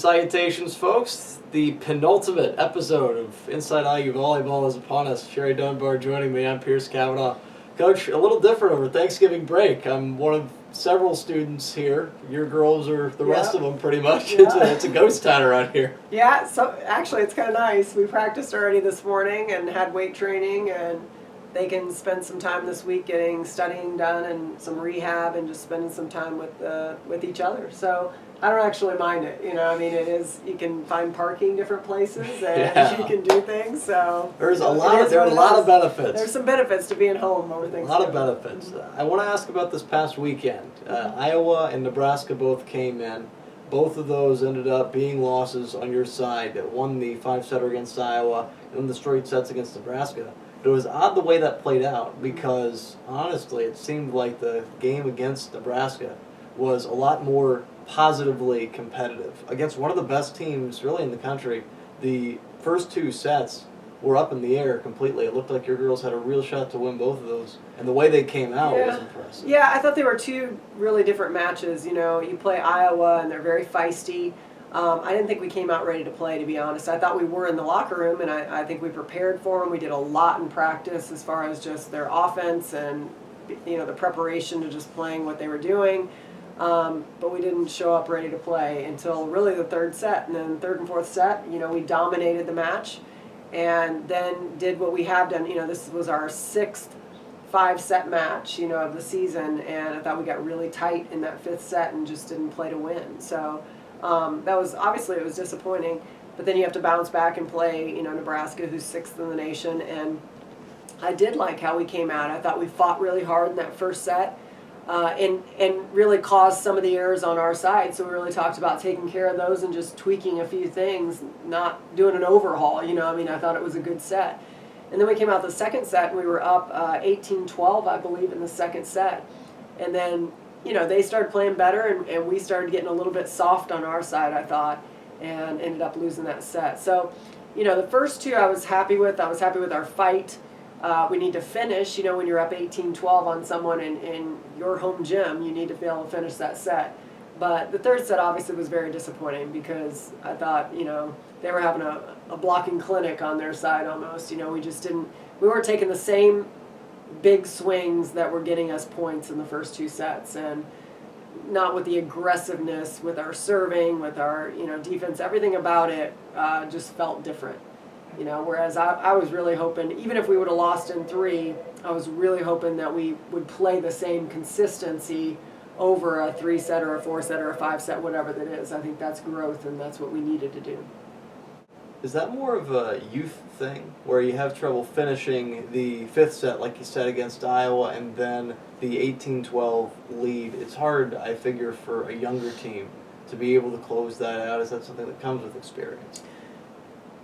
Salutations, folks. The penultimate episode of Inside IU Volleyball is upon us. Sherry Dunbar joining me. I'm Pierce Cavanaugh. Coach, a little different over Thanksgiving break. I'm one of several students here. Your girls are the rest of them pretty much. Yeah. It's a ghost town around here. Yeah, so actually it's kind of nice. We practiced already this morning and had weight training, and they can spend some time this week getting studying done and some rehab and just spending some time with each other. So I don't actually mind it. You know, I mean, it is, you can find parking different places and you can do things. So there are a lot of benefits. There's some benefits to being home over Thanksgiving. A lot of benefits. I want to ask about this past weekend. Iowa and Nebraska both came in. Both of those ended up being losses on your side. Won the 5-setter against Iowa and then the straight sets against Nebraska. But it was odd the way that played out because, honestly, it seemed like the game against Nebraska was a lot more positively competitive. Against one of the best teams really in the country, the first two sets were up in the air completely. It looked like your girls had a real shot to win both of those. And the way they came out was impressive. Yeah, I thought they were two really different matches. You know, you play Iowa and they're very feisty. I didn't think we came out ready to play, to be honest. I thought we were in the locker room, and I think we prepared for them. We did a lot in practice as far as just their offense and, you know, the preparation to just playing what they were doing. But we didn't show up ready to play until really the third set. And then third and fourth set, you know, we dominated the match and then did what we have done. You know, this was our 6th 5-set match, you know, of the season, and I thought we got really tight in that 5th set and just didn't play to win. So that was, obviously it was disappointing, but then you have to bounce back and play, you know, Nebraska, who's 6th in the nation, and I did like how we came out. I thought we fought really hard in that first set and really caused some of the errors on our side, so we really talked about taking care of those and just tweaking a few things, not doing an overhaul, you know. I mean, I thought it was a good set. And then we came out the second set, and we were up 18-12, I believe, in the second set. And then, you know, they started playing better, and we started getting a little bit soft on our side, I thought, and ended up losing that set. So, you know, the first two I was happy with. I was happy with our fight. We need to finish. You know, when you're up 18-12 on someone in your home gym, you need to be able to finish that set. But the third set obviously was very disappointing because I thought, you know, they were having a blocking clinic on their side almost. You know, we weren't taking the same big swings that were getting us points in the first two sets, and not with the aggressiveness, with our serving, with our, you know, defense. Everything about it just felt different. You know, whereas I was really hoping, even if we would have lost in 3, I was really hoping that we would play the same consistency over a 3-set or a 4-set or a 5-set, whatever that is. I think that's growth, and that's what we needed to do. Is that more of a youth thing, where you have trouble finishing the 5th set, like you said, against Iowa, and then the 18-12 lead? It's hard, I figure, for a younger team to be able to close that out. Is that something that comes with experience?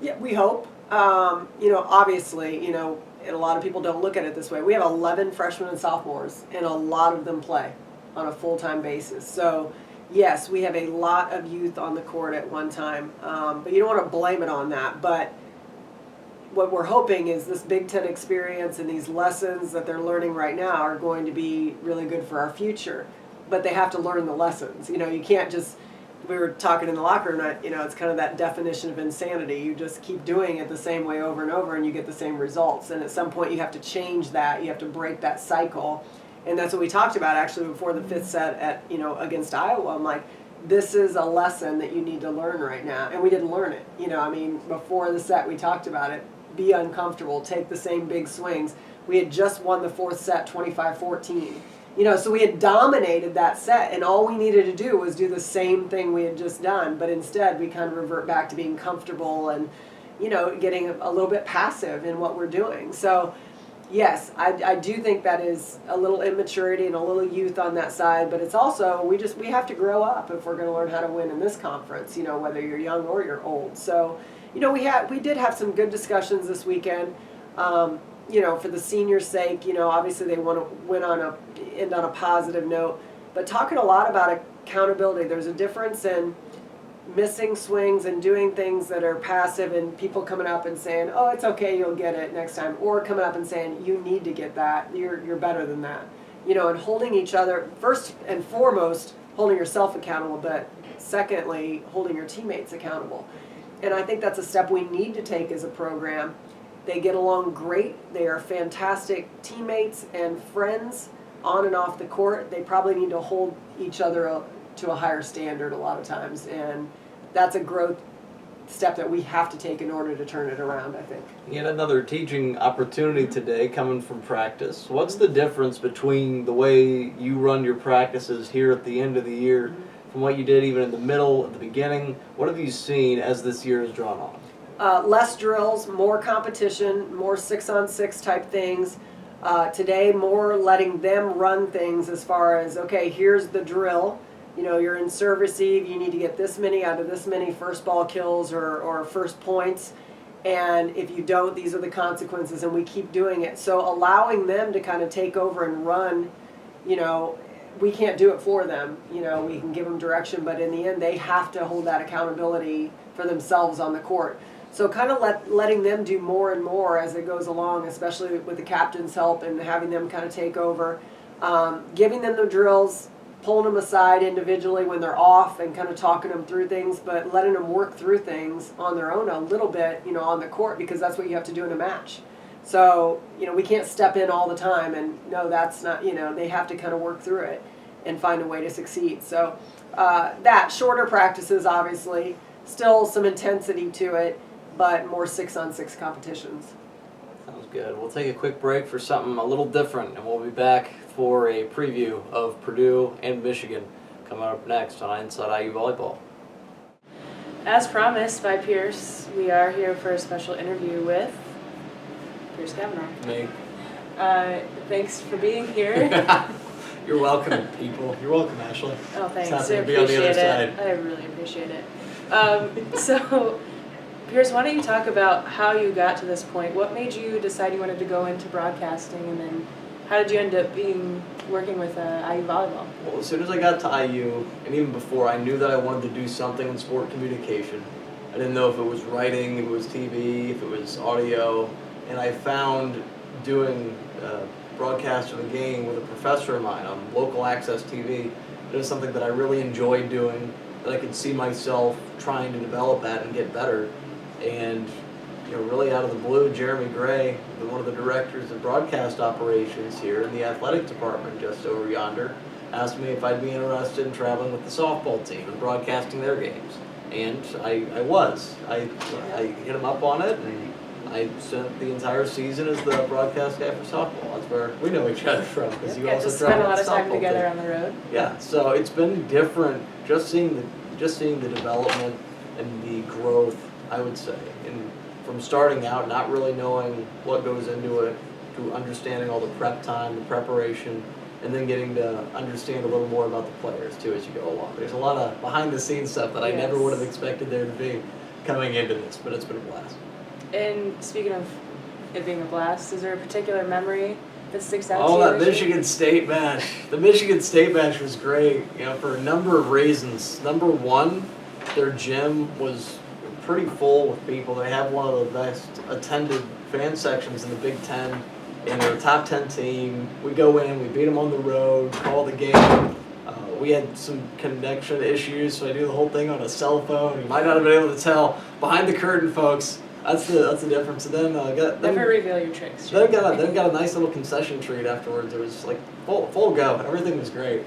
Yeah, we hope. You know, obviously, you know, and a lot of people don't look at it this way. We have 11 freshmen and sophomores, and a lot of them play on a full-time basis. So, yes, we have a lot of youth on the court at one time, but you don't want to blame it on that. But what we're hoping is this Big Ten experience and these lessons that they're learning right now are going to be really good for our future. But they have to learn the lessons. You know, you can't just, we were talking in the locker room, you know, it's kind of that definition of insanity. You just keep doing it the same way over and over, and you get the same results. And at some point you have to change that. You have to break that cycle. And that's what we talked about actually before the 5th set at, you know, against Iowa. I'm like, this is a lesson that you need to learn right now. And we didn't learn it. You know, I mean, before the set we talked about it. Be uncomfortable, take the same big swings. We had just won the 4th set 25-14. You know, so we had dominated that set, and all we needed to do was do the same thing we had just done. But instead we kind of revert back to being comfortable and, you know, getting a little bit passive in what we're doing. So yes, I do think that is a little immaturity and a little youth on that side, but it's also, we have to grow up if we're going to learn how to win in this conference, you know, whether you're young or you're old. So, you know, we did have some good discussions this weekend, you know, for the seniors' sake. You know, obviously they want to end on a positive note, but talking a lot about accountability. There's a difference in missing swings and doing things that are passive and people coming up and saying, oh, it's okay, you'll get it next time, or coming up and saying, you need to get that, you're better than that. You know, and holding each other, first and foremost, holding yourself accountable, but secondly, holding your teammates accountable. And I think that's a step we need to take as a program. They get along great. They are fantastic teammates and friends on and off the court. They probably need to hold each other to a higher standard a lot of times. And that's a growth step that we have to take in order to turn it around, I think. You had another teaching opportunity today coming from practice. What's the difference between the way you run your practices here at the end of the year from what you did even in the middle, at the beginning? What have you seen as this year has drawn on? Less drills, more competition, more 6-on-6 type things. Today, more letting them run things as far as, okay, here's the drill. You know, you're in serve receive, you need to get this many out of this many first ball kills or first points. And if you don't, these are the consequences, and we keep doing it. So allowing them to kind of take over and run, you know, we can't do it for them. You know, we can give them direction, but in the end, they have to hold that accountability for themselves on the court. So kind of letting them do more and more as it goes along, especially with the captain's help and having them kind of take over. Giving them the drills, pulling them aside individually when they're off and kind of talking them through things, but letting them work through things on their own a little bit, you know, on the court, because that's what you have to do in a match. So, you know, we can't step in all the time and no, that's not, you know, they have to kind of work through it and find a way to succeed. So that, shorter practices, obviously, still some intensity to it, but more 6-on-6 competitions. Sounds good. We'll take a quick break for something a little different, and we'll be back for a preview of Purdue and Michigan coming up next on Inside IU Volleyball. As promised by Pierce, we are here for a special interview with Pierce Cavanaugh. Me. Thanks for being here. You're welcome, people. You're welcome, Ashley. Oh, thanks. It's I happy to be on the other appreciate it. side. I really appreciate it. So, Pierce, why don't you talk about how you got to this point? What made you decide you wanted to go into broadcasting, and then how did you end up working with IU Volleyball? Well, as soon as I got to IU, and even before, I knew that I wanted to do something in sport communication. I didn't know if it was writing, if it was TV, if it was audio, and I found doing broadcast of a game with a professor of mine on local access TV. It was something that I really enjoyed doing, that I could see myself trying to develop at and get better. And you know, really out of the blue, Jeremy Gray, one of the directors of broadcast operations here in the athletic department just over yonder, asked me if I'd be interested in traveling with the softball team and broadcasting their games. And I was. I hit him up on it, and I spent the entire season as the broadcast guy for softball. That's where we know each other from, because you also spent a travel lot with of time softball together team. on the road. Yeah, so it's been different, just seeing the development and the growth, I would say, and from starting out not really knowing what goes into it, to understanding all the prep time, the preparation, and then getting to understand a little more about the players too as you go along. There's a lot of behind the scenes stuff that I never would have expected there to be coming into this, but it's been a blast. And speaking of it being a blast, is there a particular memory that sticks out to you? Oh, that Michigan State match. The Michigan State match was great, you know, for a number of reasons. Number one, their gym was pretty full with people. They have one of the best attended fan sections in the Big Ten, and they're a top 10 team. We go in, we beat them on the road, call the game. We had some connection issues, so I do the whole thing on a cell phone. You might not have been able to tell. Behind the curtain, folks. That's the difference. And then never reveal your tricks. They've got a nice little concession treat afterwards. It was like full go. Everything was great.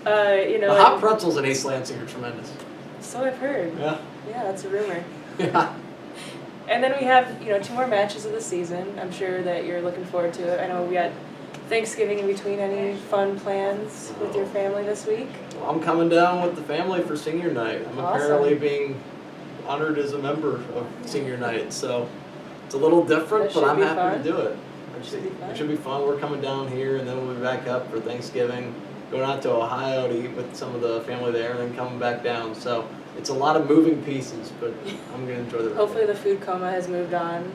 You know, the hot pretzels in East Lansing are tremendous. So I've heard. Yeah. Yeah, that's a rumor. Yeah. And then we have, 2 more matches of the season. I'm sure that you're looking forward to it. I know we got Thanksgiving in between. Any fun plans with your family this week? Well, I'm coming down with the family for senior night. I'm apparently being honored as a member of senior night, so it's a little different, but I'm happy to do it. It should be fun. We're coming down here, and then we'll be back up for Thanksgiving, going out to Ohio to eat with some of the family there, and then coming back down. So it's a lot of moving pieces, but I'm going to enjoy the ride. Hopefully the food coma has moved on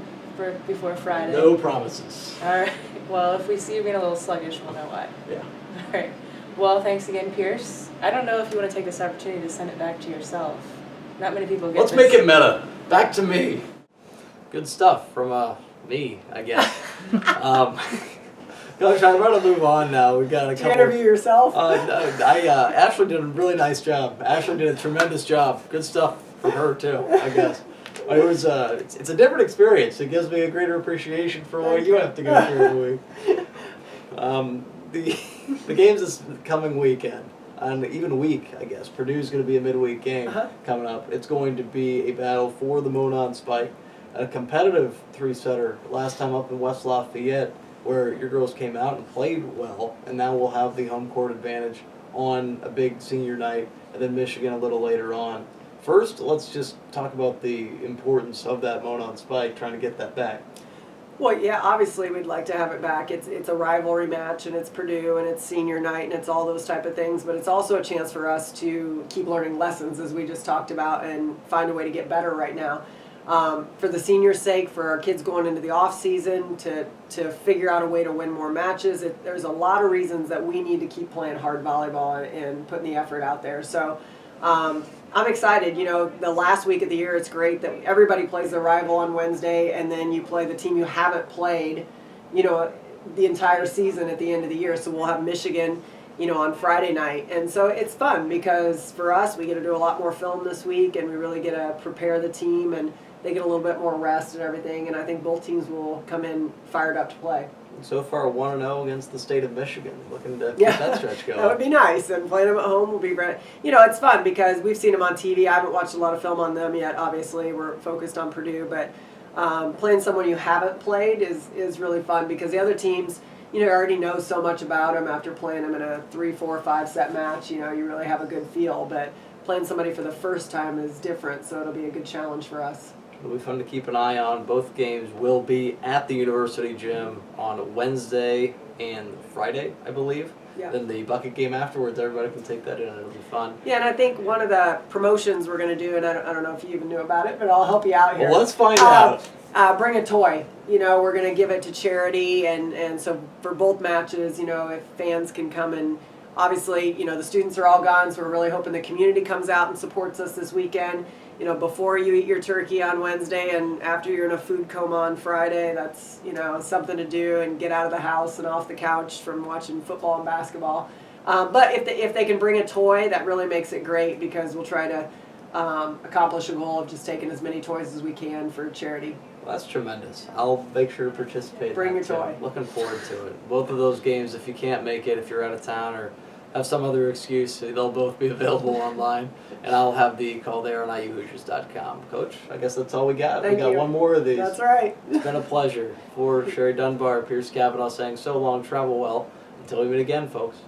before Friday. No promises. All right. Well, if we see you being a little sluggish, we'll know why. Yeah. All right. Well, thanks again, Pierce. I don't know if you want to take this opportunity to send it back to yourself. Not many people get Let's this. make it meta. Back to me. Good stuff from me, I guess. Coach, I'm going to move on now. We've got a Did you couple. interview yourself? Ashley did a really nice job. Ashley did a tremendous job. Good stuff from her too, I guess. But it was it's a different experience. It gives me a greater appreciation for what you have to go through every week. The games this coming weekend, and even week, I guess. Purdue's going to be a midweek game coming up. It's going to be a battle for the Monon Spike, a competitive three-setter last time up in West Lafayette, where your girls came out and played well, and now we'll have the home court advantage on a big senior night, and then Michigan a little later on. First, let's just talk about the importance of that Monon Spike, trying to get that back. Well, yeah, obviously we'd like to have it back. It's a rivalry match, and it's Purdue, and it's senior night, and it's all those type of things. But it's also a chance for us to keep learning lessons, as we just talked about, and find a way to get better right now. For the seniors' sake, for our kids going into the off season, to figure out a way to win more matches. There's a lot of reasons that we need to keep playing hard volleyball and putting the effort out there. So. I'm excited. You know, the last week of the year, it's great that everybody plays their rival on Wednesday, and then you play the team you haven't played, you know, the entire season at the end of the year. So we'll have Michigan, you know, on Friday night. And so it's fun because for us, we get to do a lot more film this week, and we really get to prepare the team, and they get a little bit more rest and everything. And I think both teams will come in fired up to play. So far, 1-0 against the state of Michigan. Looking to keep that stretch going. That would be nice, and playing them at home will be great. You know, it's fun because we've seen them on TV. I haven't watched a lot of film on them yet. Obviously, we're focused on Purdue, but playing someone you haven't played is really fun because the other teams, you know, already know so much about them after playing them in a 3, 4, 5 set match. You know, you really have a good feel, but playing somebody for the first time is different, so it'll be a good challenge for us. It'll be fun to keep an eye on. Both games will be at the University Gym on Wednesday and Friday, I believe. Yeah. Then the bucket game afterwards, everybody can take that in and it'll be fun. Yeah, and I think one of the promotions we're going to do, and I don't know if you even knew about it, but I'll help you out here. Well, let's find out. Bring a toy. You know, we're going to give it to charity, and so for both matches, you know, if fans can come and obviously, you know, the students are all gone, so we're really hoping the community comes out and supports us this weekend. You know, before you eat your turkey on Wednesday and after you're in a food coma on Friday, that's, you know, something to do and get out of the house and off the couch from watching football and basketball. But if they can bring a toy, that really makes it great because we'll try to accomplish a goal of just taking as many toys as we can for charity. Well, that's tremendous. I'll make sure to participate. Bring in your that toy. Too. Looking forward to it. Both of those games, if you can't make it, if you're out of town or have some other excuse, they'll both be available online. And I'll have the call there on IUVB.com. Coach, I guess that's all we got. Thank we got you. one more of these. That's right. It's been a pleasure. For Sherry Dunbar, Pierce Cavanaugh saying so long, travel well. Until we meet again, folks.